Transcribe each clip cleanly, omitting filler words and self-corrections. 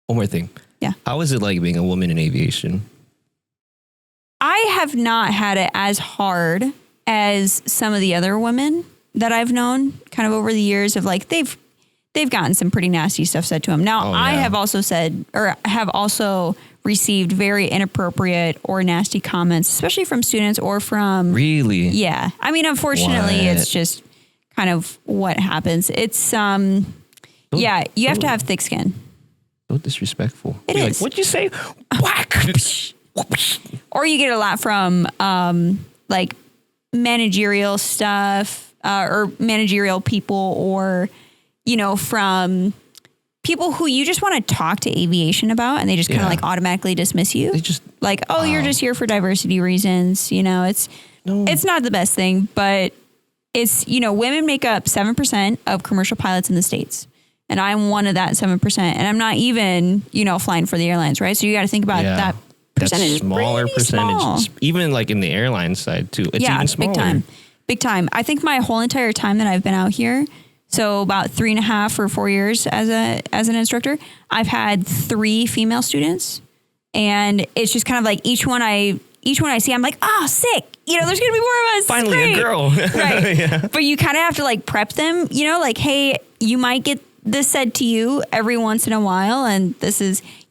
One more thing. Yeah. How is it like being a woman in aviation? I have not had it as hard as some of the other women that I've known kind of over the years of like, they've gotten some pretty nasty stuff said to them. Now, I have also said, or have also received very inappropriate or nasty comments, especially from students or from... Really? Yeah. I mean, unfortunately, it's just kind of what happens. It's, you have to have thick skin. So disrespectful. It is. Like, what'd you say? Whack! Or you get a lot from, like, managerial stuff, or managerial people, or, you know, from people who you just want to talk to aviation about, and they just kind of like automatically dismiss you. They just like, oh, you're just here for diversity reasons. You know, it's not the best thing, but it's, you know, women make up 7% of commercial pilots in the States. And I'm one of that 7%. And I'm not even, you know, flying for the airlines, right? So you got to think about that percentage. That's smaller percentage. Small. Even like in the airline side too. It's even smaller. Big time. I think my whole entire time that I've been out here, so about 3.5 or 4 years as an instructor, I've had 3 female students. And it's just kind of like each one I see, I'm like, oh, sick. You know, there's going to be more of us. Finally, great. a girl. Right. Yeah. But you kind of have to like prep them, you know, like, hey, you might get this said to you every once in a while. And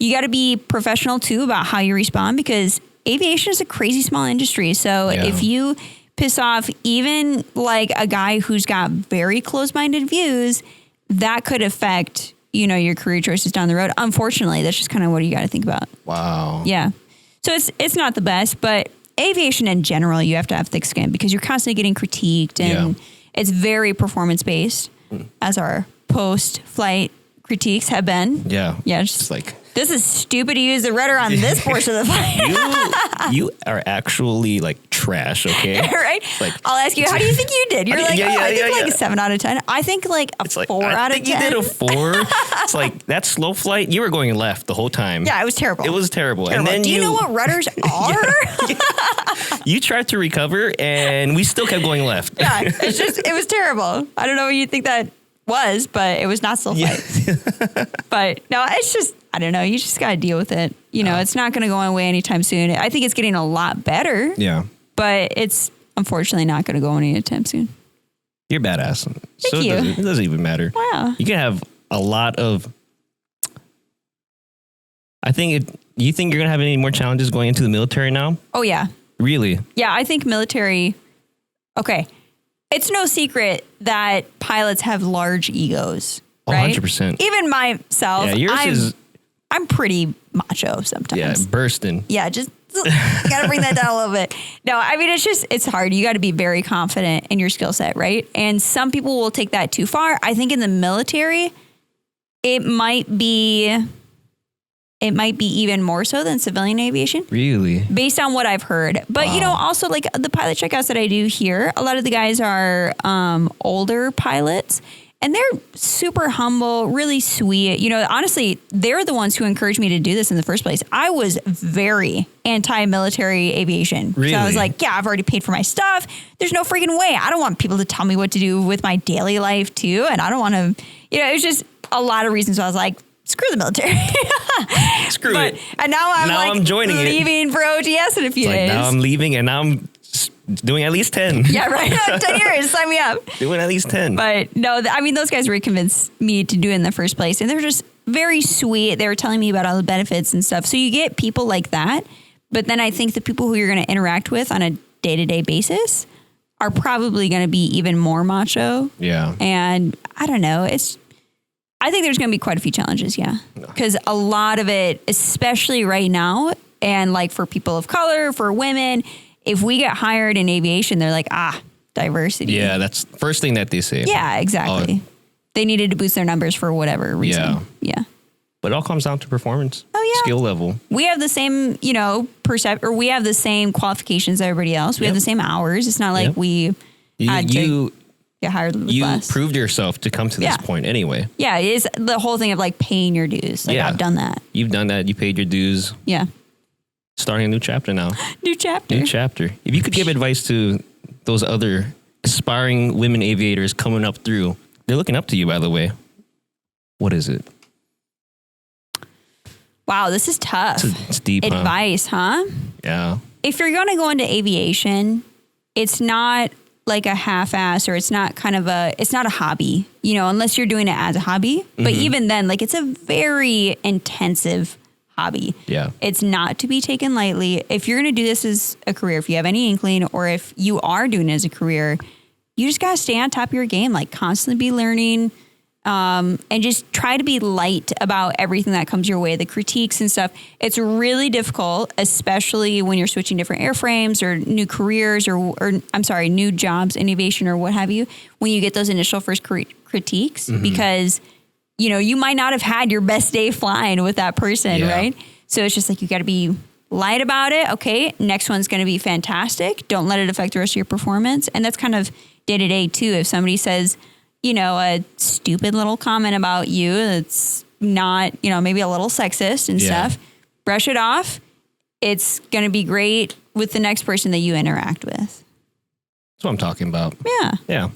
you got to be professional too about how you respond, because aviation is a crazy small industry. So if you piss off even like a guy who's got very close-minded views, that could affect, you know, your career choices down the road. Unfortunately, that's just kind of what you got to think about. Wow. Yeah. So it's not the best, but aviation in general, you have to have thick skin because you're constantly getting critiqued, and it's very performance-based, as our post-flight critiques have been. Yeah. Yeah. It's like, this is stupid to use the rudder on this portion of the flight. you are actually like trash, okay? Right? Like, I'll ask you, how do you think you did? You're like, I think like a 7 out of 10. I think like a 4 out of 10. You did a 4. It's like that slow flight, you were going left the whole time. Yeah, it was terrible. It was terrible. And then do you know what rudders are? You tried to recover and we still kept going left. Yeah, it was terrible. I don't know what you think that was, but it was not slow flight. But no, it's just, I don't know. You just got to deal with it. You know, it's not going to go away anytime soon. I think it's getting a lot better. Yeah. But it's unfortunately not going to go anytime soon. You're badass. Thank you. It doesn't even matter. Wow. You can have a lot of, you think you're going to have any more challenges going into the military now? Oh, yeah. Really? Yeah, I think military, okay. It's no secret that pilots have large egos, right? 100%. Even myself, I'm pretty macho sometimes. Yeah, bursting. Yeah, just got to bring that down a little bit. No, I mean, it's hard. You got to be very confident in your skill set, right? And some people will take that too far. I think in the military, it might be even more so than civilian aviation. Really? Based on what I've heard. But, you know, also like the pilot checkouts that I do here, a lot of the guys are older pilots. And they're super humble, really sweet. You know, honestly, they're the ones who encouraged me to do this in the first place. I was very anti-military aviation. Really? So I was like, yeah, I've already paid for my stuff. There's no freaking way. I don't want people to tell me what to do with my daily life too. And I don't want to, you know, it was just a lot of reasons. So I was like, screw the military. Screw it. And now I'm joining leaving for OTS in a few days. Now I'm leaving and now I'm doing at least 10. Yeah, right. 10 years. Sign me up. Doing at least 10. But no, I mean, those guys really convinced me to do it in the first place. And they're just very sweet. They were telling me about all the benefits and stuff. So you get people like that. But then I think the people who you're going to interact with on a day-to-day basis are probably going to be even more macho. Yeah. And I don't know. I think there's going to be quite a few challenges. Yeah. Because a lot of it, especially right now, and like for people of color, for women, if we get hired in aviation, they're like, diversity. Yeah, that's the first thing that they say. Yeah, exactly. They needed to boost their numbers for whatever reason. Yeah. But it all comes down to performance. Oh, yeah. Skill level. We have the same, you know, we have the same qualifications as everybody else. We have the same hours. It's not like we had to get hired with less. You proved yourself to come to this point anyway. Yeah, it is the whole thing of like paying your dues. Like I've done that. You've done that. You paid your dues. Yeah. Starting a new chapter now. New chapter. If you could give advice to those other aspiring women aviators coming up through, they're looking up to you, by the way. What is it? Wow, this is tough. It's deep advice, huh? Yeah. If you're going to go into aviation, it's not like a half-ass, or it's not a hobby, unless you're doing it as a hobby. Mm-hmm. But even then, like, it's a very intensive hobby. Yeah. It's not to be taken lightly. If you're going to do this as a career, if you have any inkling, or if you are doing it as a career, you just got to stay on top of your game, like constantly be learning, and just try to be light about everything that comes your way, the critiques and stuff. It's really difficult, especially when you're switching different airframes or new careers new jobs in aviation or what have you, when you get those initial first critiques, mm-hmm. because, you might not have had your best day flying with that person, right? So it's just like, you got to be light about it. Okay, next one's going to be fantastic. Don't let it affect the rest of your performance. And that's kind of day to day too. If somebody says, a stupid little comment about you that's not, maybe a little sexist and stuff, brush it off. It's going to be great with the next person that you interact with. That's what I'm talking about. Yeah. Yeah.